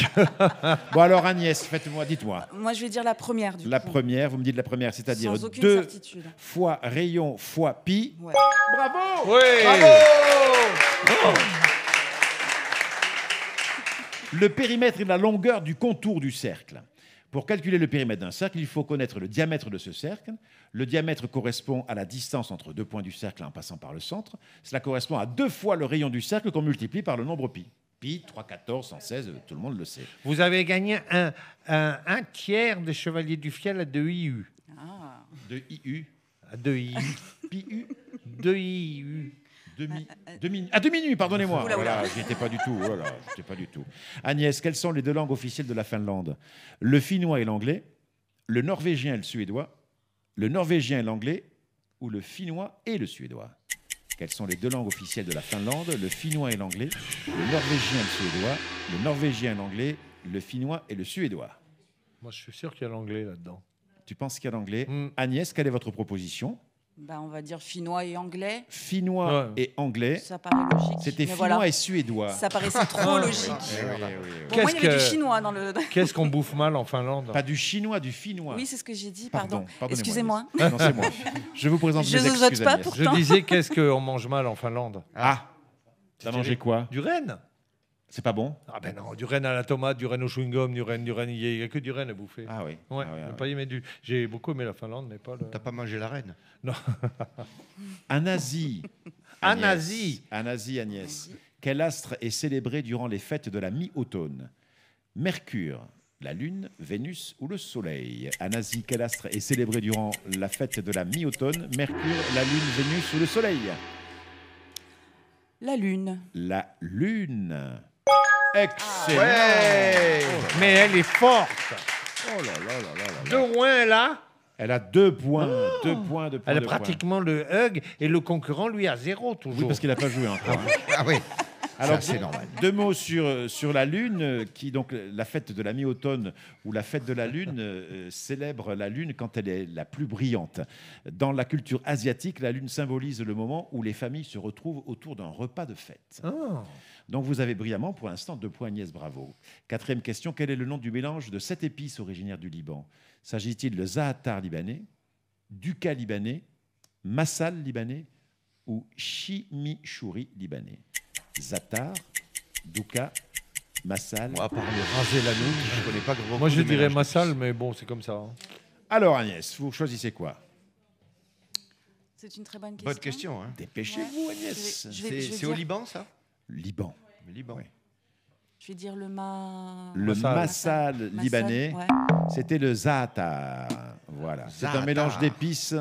Bon, alors, Agnès, dites-moi. Moi, je vais dire la première, du La coup. première, vous me dites la première, c'est-à-dire Sans aucune 2 certitude. fois rayon fois pi. Ouais. Bravo! Oui. Le périmètre est la longueur du contour du cercle. Pour calculer le périmètre d'un cercle, il faut connaître le diamètre de ce cercle. Le diamètre correspond à la distance entre 2 points du cercle en passant par le centre. Cela correspond à 2 fois le rayon du cercle qu'on multiplie par le nombre pi. Pi, 3, 14, 116, tout le monde le sait. Vous avez gagné un tiers des chevaliers du fiel à 2 IU. Ah. De IU, À 2 IU. pi U, 2 IU. demi-nu, pardonnez-moi. Oula, oula. Voilà, j'y étais pas du tout. Voilà, j'y étais pas du tout. Agnès, quelles sont les 2 langues officielles de la Finlande? Le finnois et l'anglais, le norvégien et le suédois, le norvégien et l'anglais, ou le finnois et le suédois? Quelles sont les 2 langues officielles de la Finlande? Le finnois et l'anglais, le norvégien et le suédois, le norvégien et l'anglais, le finnois et le suédois. Moi, je suis sûr qu'il y a l'anglais là-dedans. Tu penses qu'il y a l'anglais? Mm. Agnès, quelle est votre proposition? Ben, on va dire finnois et anglais. Finnois Ouais. et anglais. Ça paraît logique. C'était mais finnois voilà. et suédois. Ça paraissait trop logique. Eh oui, oui, oui. Bon, moi, il y avait Qu'est-ce du que- chinois dans le... Qu'est-ce qu'on bouffe mal en Finlande? Pas du chinois, du finnois. Oui, c'est ce que j'ai dit, Pardon, pardon. pardonnez-moi, Excusez-moi. Agnès. Non, c'est moi. Je vous présente Je mes zozote excuses, pas Agnès. pour- Je disais qu'est-ce qu'on mange mal en Finlande? Ah, t'as mangé quoi? Du renne. C'est pas bon? Ah ben non, du renne à la tomate, du renne au chewing-gum, du renne, il n'y a que du renne à bouffer. Ah oui. Ouais, Ah oui, ah j'ai oui. pas aimé j'ai beaucoup aimé la Finlande, mais pas le... T'as pas mangé la reine? En Asie. En Agnès. Asie. En Asie, Agnès. Quel astre est célébré durant les fêtes de la mi-automne? Mercure, la Lune, Vénus ou le Soleil? En Asie, quel astre est célébré durant la fête de la mi-automne? Mercure, la Lune, Vénus ou le Soleil? La lune. La Lune. Excellent. Ouais. Mais elle est forte. Oh là là là là là là. De loin, là, Elle a 2 points. 2 points de points. elle a de points. pratiquement le hug et le concurrent, lui, a 0 toujours. Oui, parce qu'il n'a pas joué encore. Ah oui. Alors, Ça, c'est normal. 2 mots sur la Lune, qui donc la fête de la mi-automne ou la fête de la Lune célèbre la Lune quand elle est la plus brillante. Dans la culture asiatique, la Lune symbolise le moment où les familles se retrouvent autour d'un repas de fête. Ah. Donc vous avez brillamment pour l'instant 2 points, Agnès, bravo. 4e question, quel est le nom du mélange de 7 épices originaires du Liban? S'agit-il de za'atar libanais, duka libanais, massal libanais ou chimichurri libanais? Za'atar, duka, massal. Moi, à part le raser la nuque, je connais pas grand Moi, je dirais Massal, mais bon, c'est comme ça. hein. Alors Agnès, vous choisissez quoi? C'est une très bonne question. Bonne question. Hein. Dépêchez-vous, Agnès. Je vais C'est au dire- Liban, ça? Liban. Le Liban. Ouais. Je vais dire le Le massal Massal, libanais, ouais. c'était le za'atar. Voilà. C'est un Za'atar. mélange d'épices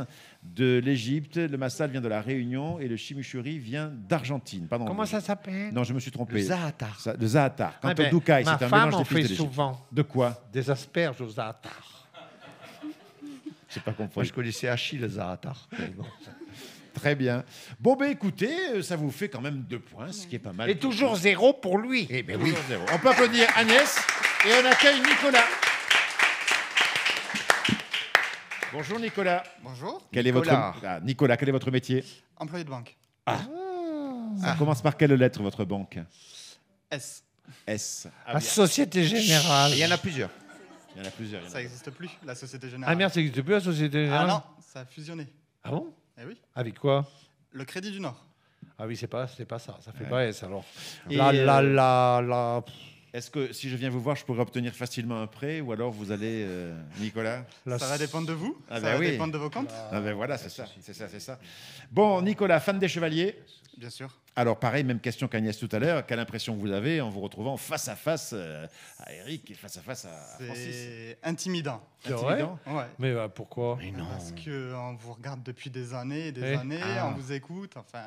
de l'Égypte. Le massal vient de la Réunion et le chimichurri vient d'Argentine. Pardon. Comment ça s'appelle? Non, je me suis trompé. Le za'atar. Le za'atar. Quant Ah ben, au doukai, ma c'est un femme mélange en d'épices fait de l'Égypte. souvent De quoi? des asperges aux za'atar. J'ai pas compris. Moi, je connaissais Achille Zaratar. Mais bon. Très bien. Bon, ben écoutez, ça vous fait quand même 2 points, ce qui est pas mal. Et toujours 0 pour lui. Eh ben oui. Toujours 0. On peut applaudir Agnès et on accueille Nicolas. Bonjour Nicolas. Bonjour, Quel est Nicolas. votre Nicolas, quel est votre métier? employé de banque. Ça commence par quelle lettre votre banque? S. S. La Société Générale. Il y en a plusieurs. Il y en a plusieurs. Ça n'existe plus, la Société Générale. Ah merde, ça n'existe plus la Société Ah Générale. non, ça a fusionné. Ah bon? Eh oui, Avec quoi? le Crédit du Nord. Ah oui, c'est pas ça. Ça fait pas S alors. Et, La. Est-ce que si je viens vous voir, je pourrais obtenir facilement un prêt ou alors vous allez, Nicolas? la- Ça va dépendre de vous, Ah ça ben va oui. dépendre de vos comptes, Ah ben voilà, c'est ça. Bon, Nicolas, fan des chevaliers. bien sûr. Alors pareil, même question qu'Agnès tout à l'heure. Quelle impression vous avez en vous retrouvant face à face à Eric et face à face à Francis? C'est intimidant. C'est vrai? Intimidant. Ouais. Mais pourquoi? Parce qu'on vous regarde depuis des années et des Eh. années, Ah. on vous écoute, enfin,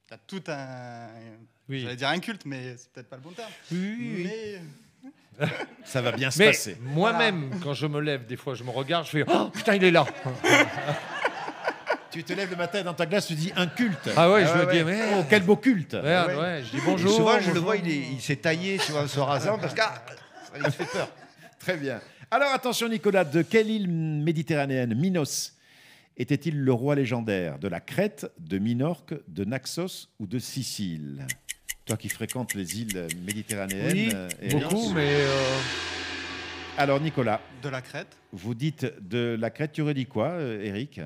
il y a tout un... Oui. J'allais dire un culte, mais c'est peut-être pas le bon terme. Oui. Mais Ça va bien se Mais passer. moi-même, quand je me lève, des fois, je me regarde, je fais oh putain, il est là. Tu te lèves le matin et dans ta glace, tu dis un culte. Ah ouais, Ah je me ouais, dis ouais. mais Oh, quel beau culte. merde, Ouais. ouais, je dis Et bonjour. souvent, je le bonjour. vois, il s'est taillé tu vois, en se rasant parce que ça lui fait peur. Très bien. Alors attention Nicolas, de quelle île méditerranéenne Minos était-il le roi légendaire? De la Crète, de Minorque, de Naxos ou de Sicile? Toi qui fréquentes les îles méditerranéennes, Oui, Eric. beaucoup, mais Alors Nicolas, de la Crète, vous dites de la Crète, tu aurais dit quoi, Eric?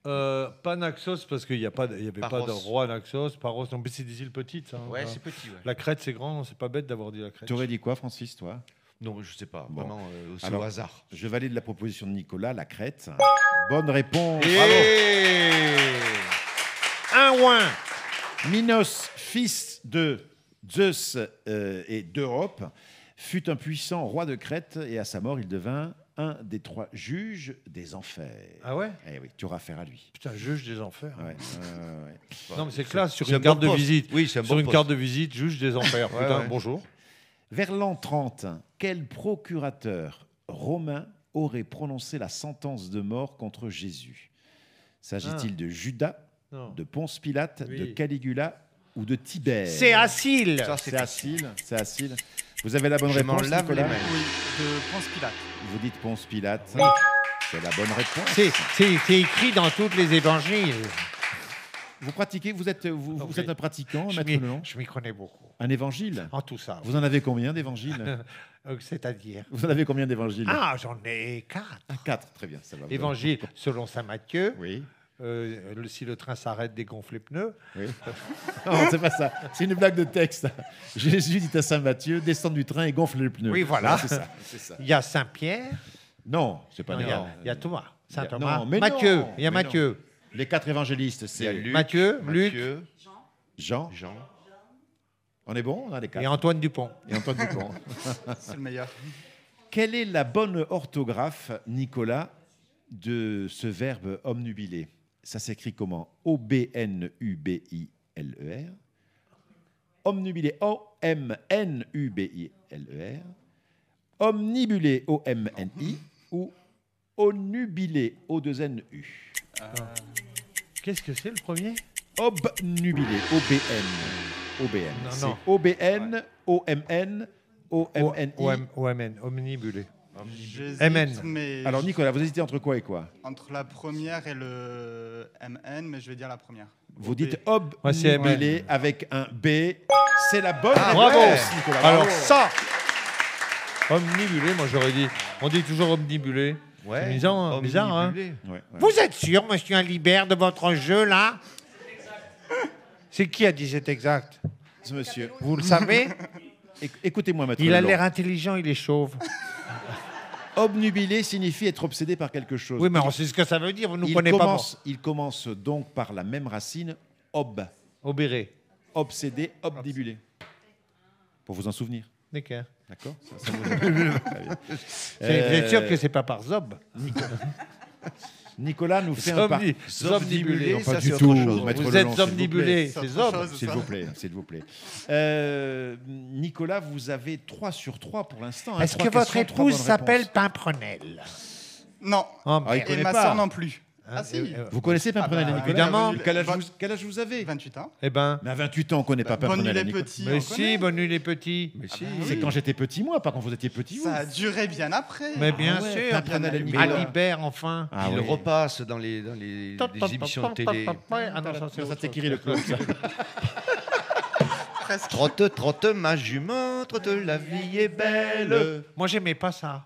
pas Naxos parce qu'il n'y avait pas Paros. de roi Naxos. Paros, non, mais c'est des îles petites. Hein, Ouais, voilà. c'est petit. Ouais. La Crète, c'est grand, c'est pas bête d'avoir dit la Crète. Tu aurais dit quoi, Francis, toi? Non, je sais pas. Bon. Vraiment, c'est Alors, au hasard. Je valide la proposition de Nicolas, la Crète. Bonne réponse. Un ouin. Minos, fils de Zeus et d'Europe, fut un puissant roi de Crète et à sa mort, il devint un des 3 juges des enfers. Ah ouais? Eh oui, tu auras affaire à lui. Putain, juge des enfers. Ouais, Non, mais c'est classe sur C'est un une carte bon de poste. visite. Oui, c'est un Sur bon une poste. carte de visite, juge des enfers. Ouais, Putain, ouais. bonjour. Vers l'an 30, quel procurateur romain aurait prononcé la sentence de mort contre Jésus? S'agit-il de Judas, Non. de Ponce Pilate, Oui. de Caligula ou de Tibère? C'est Acile. Ça, C'est Acile. C'est Acile. Vous avez la bonne Je m'en réponse, lave Nicolas? les mains. oui, de Ponce Pilate. Vous dites Ponce Pilate. Oui. C'est la bonne réponse. C'est écrit dans tous les évangiles. Vous pratiquez, vous êtes Ok. un pratiquant, Je maître m'y- Leland? je m'y connais beaucoup. Un évangile? En tout ça. Vous en avez combien d'évangiles? C'est-à-dire. Vous en avez combien d'évangiles? Ah, j'en ai 4. 4, très bien, ça va. Évangile selon saint Matthieu. Oui. Si le train s'arrête, dégonfle les pneus. Oui. Non, c'est pas ça. C'est une blague de texte. Jésus dit à Saint Matthieu, descends du train et gonfle les pneus. Oui, voilà. C'est ça. C'est ça. Il y a Saint-Pierre. Non, c'est pas Non, il y a- non. il y a Thomas. Saint Il y a- Thomas. non, mais Matthieu. non, Il y a mais Matthieu. Les 4 évangélistes, Il y a c'est Luc, Matthieu, Luc Jean. Jean. On est bon, on a les 4. et Antoine Dupont. Et Antoine Dupont. C'est le meilleur. Quelle est la bonne orthographe, Nicolas, de ce verbe omnubilé? Ça s'écrit comment? O-B-N-U-B-I-L-E-R. Omnubilé, O-M-N-U-B-I-L-E-R. Omnibulé, O-M-N-I. Ou onubilé, O-2-N-U. Qu'est-ce que c'est le premier? Obnubilé, O-B-N. O-B-N. Non, C'est non. O-B-N, O-M-N, O-M-N-I. OMN, omnibulé. J'hésite, MN. mais Alors, Nicolas, vous hésitez entre quoi et quoi? entre la première et le MN, mais je vais dire la première. Vous dites Ouais, c'est obnubilé avec un B. C'est la bonne réponse, bravo. Nicolas. Alors bravo. ça, omnibulé, moi j'aurais dit. On dit toujours omnibulé. Ouais. C'est bizarre, bizarre, hein. Omnibulé. Ouais, ouais. Vous êtes sûr, monsieur Alibert, de votre jeu là? C'est qui a dit c'est exact? Ce monsieur. Vous le savez? Écoutez-moi, maître Il a Leland. l'air intelligent, il est chauve. Obnubilé signifie être obsédé par quelque chose. Oui, mais on sait ce que ça veut dire, vous ne nous il connaissez pas. il commence donc par la même racine, ob. Obéré. Obsédé, obnibulé. Pour vous en souvenir. D'accord. D'accord. Ça vous... Très bien. Vous êtes sûr que c'est pas par Zob? Nicolas nous fait un Zomni- Zomnibulé, Zomnibulé. Pas ça du c'est tout, autre chose. maître Vous Leland, êtes s'il vous omnibulé, C'est c'est autre Zob. chose. S'il vous plaît, s'il vous plaît. Nicolas, vous avez 3 sur 3 pour l'instant. hein. Est-ce 3 que votre questions, 3 épouse bonnes s'appelle réponses. Pimprenel? Non. Ah, Ah, il Et connaît ma pas. sœur non plus. Hein, Ah si. Vous connaissez Pimprenel et bah, Nicolas évidemment. Quel âge vous avez 28 ans. Eh ben, Mais à 28 ans, on connaît pas Bonne nuit Pimprenel et les Nicolas. petits. mais on si, connaît. bonne nuit les petits. Mais si. C'est quand j'étais petit, moi, pas quand vous étiez petit, vous. Ça a duré bien après. Mais bien Ah ouais, sûr. Pimprenel et À Nicolas. Libère, enfin. Ah Il oui. repasse dans les émissions de télé. Ah non, ça, c'est Ça, autre c'est chose. Kiri le clown. Presque. Trotte, trotte, ma jument, trotte, la vie est belle. Moi, j'aimais pas ça.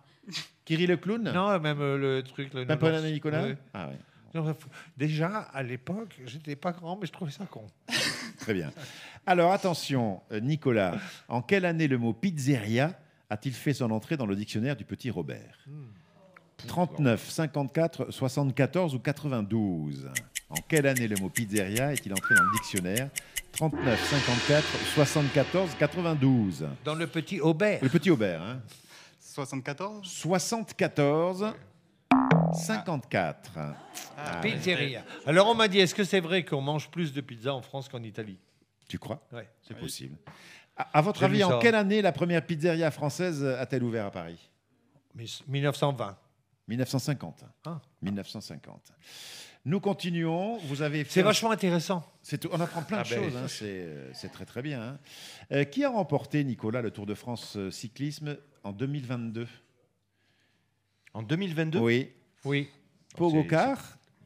Kiri le clown. Non, même le truc. Le Pimprenel nounours. et Nicolas. Ouais. Ah oui. Non, déjà, à l'époque, j'étais pas grand, mais je trouvais ça con. Très bien. Alors attention, Nicolas, en quelle année le mot pizzeria a-t-il fait son entrée dans le dictionnaire du petit Robert 39, 54, 74 ou 92 ? En quelle année le mot pizzeria est-il entré dans le dictionnaire 39, 54, 74, 92 ? Dans le petit Aubert. Le petit Aubert, hein 74. 74, 54. Pizzeria. Alors, on m'a dit, est-ce que c'est vrai qu'on mange plus de pizza en France qu'en Italie? Tu crois ? Ouais. C'est possible. À votre J'ai avis, lu en ça. quelle année la première pizzeria française a-t-elle ouvert à Paris Mais 1920. 1950. Ah. 1950. Nous continuons. Vous avez fait C'est vachement intéressant. On apprend plein de choses. Hein. C'est très très bien. Hein. Qui a remporté, Nicolas, le Tour de France cyclisme en 2022 En 2022. Oui. Oui. Pogacar.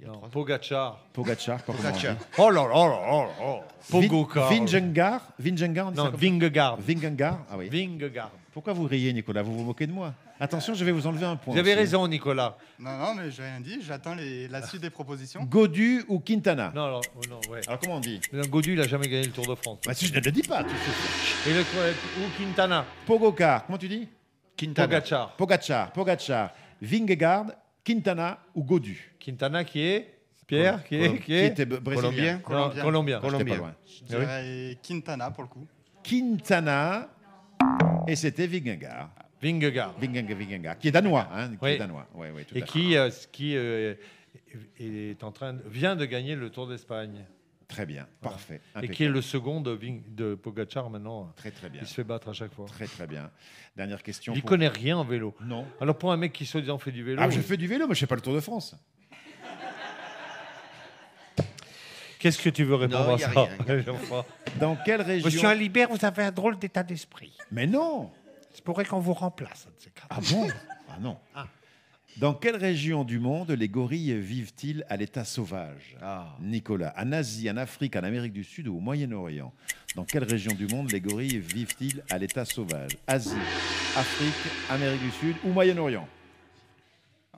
Il y a Non, 3 ans. Pogacar. Pogacar. Pas comment on Pogacar. dit. Oh là là là là là. Pogacar. Vingegaard. Vingegaard, on dit ça Non, comme Vingegaard. ça Vingegaard. Ah oui. Vingegaard. Pourquoi vous riez, Nicolas? Vous vous moquez de moi? Attention, je vais vous enlever un point. Vous avez aussi. raison, Nicolas. Non, non, mais j'ai rien dit. J'attends la suite des propositions. Godu ou Quintana? Non, alors, oh non, ouais. Alors comment on dit? Godu, il n'a jamais gagné le Tour de France. Bah, si je ne le dis pas. Tout de suite. Et le ou Quintana. Pogacar. Comment tu dis? Pogacar. Pogacar. Vingegaard, Quintana ou Godu? Quintana qui est Pierre qui est était brésilien. Colombien. Non, Colombien. J'étais Colombien. pas loin. Je dirais Quintana pour le coup. Quintana et c'était Vingegaard. Vingegaard. Vingegaard, qui est danois. Hein, qui Oui. est danois. Oui, oui, tout Et à fait. qui est vient de gagner le Tour d'Espagne. Très bien, parfait. Et Impeccable. qui est le second de Pogacar maintenant. Très très bien. Il se fait battre à chaque fois. Très très bien. Dernière question. Il ne pour- connaît rien en vélo. Non. Alors pour un mec qui soi-disant fait du vélo, Ah, je fais du vélo, mais je fais pas le Tour de France. qu'est-ce que tu veux répondre Non, à y a ça rien. Jean-François Dans quelle région? Monsieur Alibert, vous avez un drôle d'état d'esprit. Mais non. C'est pourrait qu'on vous remplace. un de ces quatre. Ah bon? Ah non. Dans quelle région du monde les gorilles vivent-ils à l'état sauvage? Ah. Nicolas, en Asie, en Afrique, en Amérique du Sud ou au Moyen-Orient? Dans quelle région du monde les gorilles vivent-ils à l'état sauvage? Asie, Afrique, Amérique du Sud ou Moyen-Orient?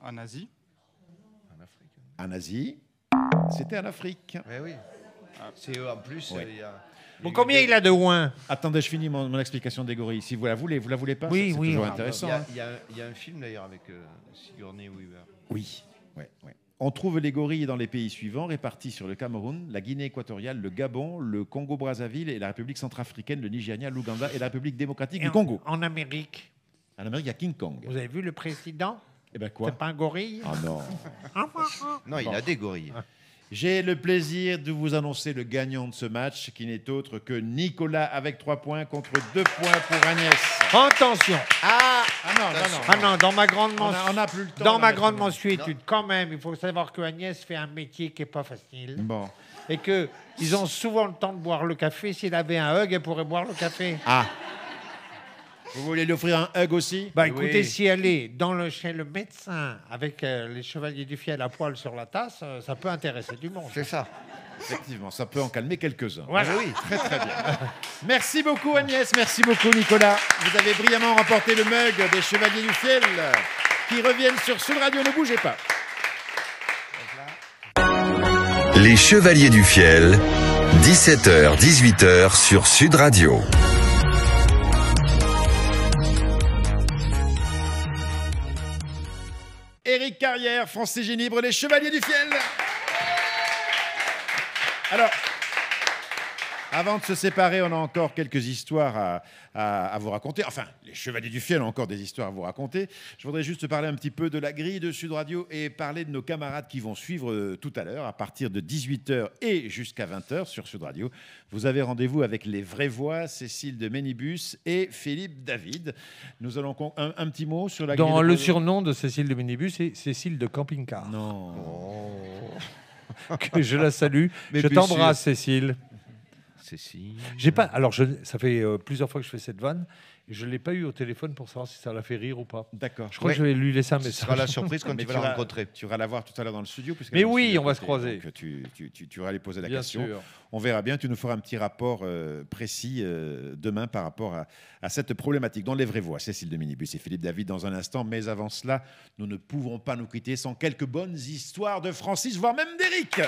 En Asie. En Asie, c'était en Afrique. Ouais, oui. C'est en plus. Ouais. Il y a- Bon, combien il a de ouin? Attendez, je finis mon explication des gorilles. Si vous la voulez pas? Oui, c'est oui, toujours oui. intéressant. Il y a- hein. il y a un film d'ailleurs avec Sigourney Weaver. Oui. Ouais. On trouve les gorilles dans les pays suivants, répartis sur le Cameroun, la Guinée équatoriale, le Gabon, le Congo-Brazzaville et la République centrafricaine, le Nigeria, l'Ouganda et la République démocratique du Congo. En Amérique, En Amérique, il y a King Kong. vous avez vu le président? Eh ben quoi? C'est pas un gorille? Ah non. Non, il a des gorilles. J'ai le plaisir de vous annoncer le gagnant de ce match, qui n'est autre que Nicolas avec 3 points contre 2 points pour Agnès. Attention! Ah non. Ah non, dans ma grande On a plus le temps. dans là, ma maintenant. grande mensuétude, quand même, il faut savoir que Agnès fait un métier qui n'est pas facile Bon. et qu'ils ont souvent le temps de boire le café. S'il avait un hug, elle pourrait boire le café. Ah. Vous voulez lui offrir un hug aussi? Bah Oui. écoutez, si elle est chez le médecin avec les chevaliers du fiel à poil sur la tasse, ça peut intéresser du monde. C'est ça. Effectivement, ça peut en calmer quelques-uns. Voilà. Oui, très très bien. Merci beaucoup Agnès, merci beaucoup Nicolas. Vous avez brillamment remporté le mug des Chevaliers du Fiel qui reviennent sur Sud Radio. Ne bougez pas. Les Chevaliers du Fiel, 17h-18h sur Sud Radio. Éric Carrière, Francis Génibre, les Chevaliers du Fiel. Alors, Avant de se séparer, on a encore quelques histoires à vous raconter. Enfin, les Chevaliers du Fiel ont encore des histoires à vous raconter. Je voudrais juste parler un petit peu de la grille de Sud Radio et parler de nos camarades qui vont suivre tout à l'heure à partir de 18h et jusqu'à 20h sur Sud Radio. Vous avez rendez-vous avec les vraies voix, Cécile de Ménibus et Philippe David. Nous allons un petit mot sur la grille. Dans le surnom de Cécile de Ménibus, c'est Cécile de Camping-Car. Non. Que je la salue. Mais je bien t'embrasse, Cécile. Cécile. J'ai pas. Alors, ça fait plusieurs fois que je fais cette vanne. Et je ne l'ai pas eu au téléphone pour savoir si ça la fait rire ou pas. D'accord. Je crois que je vais lui laisser un Ce message. sera la surprise quand Mais tu vas la rencontrer. Tu vas la voir tout à l'heure dans le studio. Mais oui, on va se croiser. Donc, tu vas aller poser la Bien question. sûr. On verra bien. Tu nous feras un petit rapport précis demain par rapport à cette problématique. Dans les vraies voix, Cécile de Ménibus et Philippe David dans un instant. Mais avant cela, nous ne pouvons pas nous quitter sans quelques bonnes histoires de Francis, voire même d'Éric.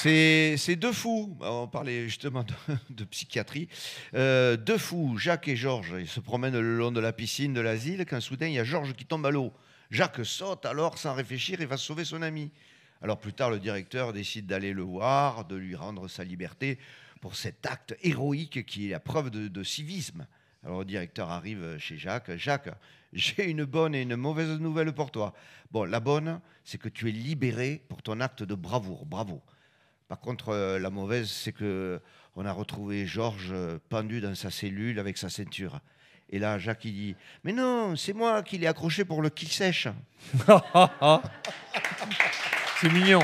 C'est deux fous, on parlait justement de psychiatrie, deux fous, Jacques et Georges, ils se promènent le long de la piscine de l'asile quand soudain il y a Georges qui tombe à l'eau. Jacques saute alors sans réfléchir et va sauver son ami. Alors plus tard le directeur décide d'aller le voir, de lui rendre sa liberté pour cet acte héroïque qui est la preuve de civisme. Alors le directeur arrive chez Jacques. Jacques, j'ai une bonne et une mauvaise nouvelle pour toi. Bon, la bonne, c'est que tu es libéré pour ton acte de bravoure, bravo. Par contre, la mauvaise, c'est qu'on a retrouvé Georges pendu dans sa cellule avec sa ceinture. Et là, Jacques, il dit « Mais non, c'est moi qui l'ai accroché pour le qu'il sèche. » C'est mignon.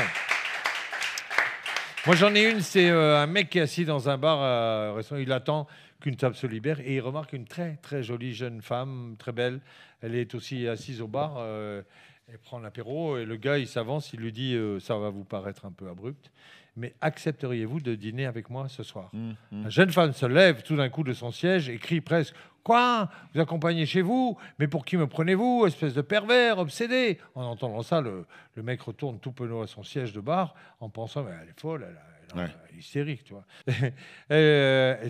Moi, j'en ai une, c'est un mec qui est assis dans un bar, il attend qu'une table se libère et il remarque une très, très jolie jeune femme, très belle. Elle est aussi assise au bar, elle prend l'apéro et le gars, il s'avance, il lui dit ça va vous paraître un peu abrupt, mais accepteriez-vous de dîner avec moi ce soir ? La jeune femme se lève tout d'un coup de son siège et crie presque « Quoi ? Vous accompagnez chez vous ? Mais pour qui me prenez-vous, espèce de pervers, obsédé ?» En entendant ça, le mec retourne tout penaud à son siège de bar en pensant « Elle est folle, elle est hystérique, tu vois. »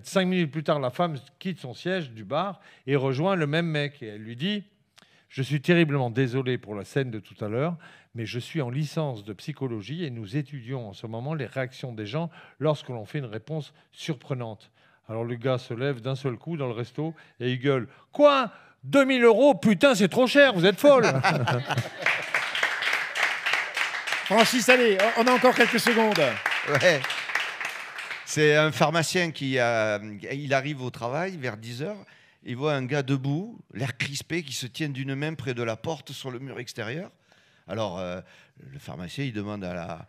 5 minutes plus tard, la femme quitte son siège du bar et rejoint le même mec. Et elle lui dit « Je suis terriblement désolé pour la scène de tout à l'heure, mais je suis en licence de psychologie et nous étudions en ce moment les réactions des gens lorsque l'on fait une réponse surprenante. » Alors le gars se lève d'un seul coup dans le resto et il gueule « Quoi ? 2000 €? Putain, c'est trop cher, vous êtes folle !» Francis, allez, on a encore quelques secondes. Ouais. C'est un pharmacien il arrive au travail vers 10h. Il voit un gars debout, l'air crispé, qui se tient d'une main près de la porte sur le mur extérieur. Alors, le pharmacien, il demande à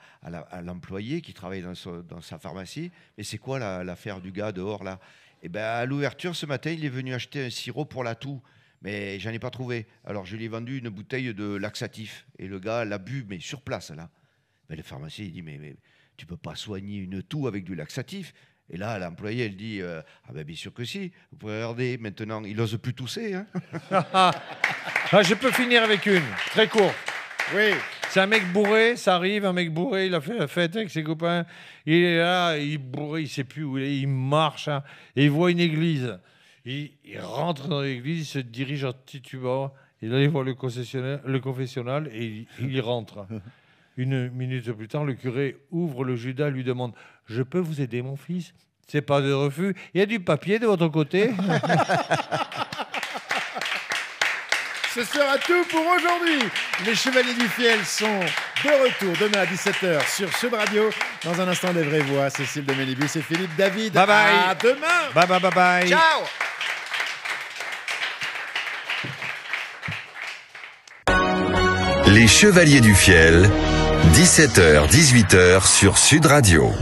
l'employé qui travaille dans sa pharmacie, mais c'est quoi l'affaire du gars dehors là ? Eh ben, à l'ouverture, ce matin, il est venu acheter un sirop pour la toux, mais j'en ai pas trouvé. Alors, je lui ai vendu une bouteille de laxatif, et le gars l'a bu, mais sur place, là. Mais le pharmacien, il dit, mais tu peux pas soigner une toux avec du laxatif. Et là, l'employé, elle dit ah ben bien sûr que si. Vous pouvez regarder maintenant, il n'ose plus tousser. Hein. Je peux finir avec une, très courte. Oui. C'est un mec bourré, ça arrive, un mec bourré, il a fait la fête avec ses copains. Il est là, il est bourré, il ne sait plus où il est, il marche, hein, et il voit une église. Il rentre dans l'église, il se dirige en titubant, il allait voir le confessionnal et il y rentre. Une minute plus tard, le curé ouvre le Judas, lui demande « Je peux vous aider, mon fils ? C'est pas de refus. Il y a du papier de votre côté ?» Ce sera tout pour aujourd'hui. Les Chevaliers du Fiel sont de retour demain à 17h sur Sud Radio. Dans un instant, les vraies voix, Cécile de Ménibus et Philippe David. Bye bye. À demain. Bye bye bye bye. Ciao. Les Chevaliers du Fiel, 17h-18h sur Sud Radio.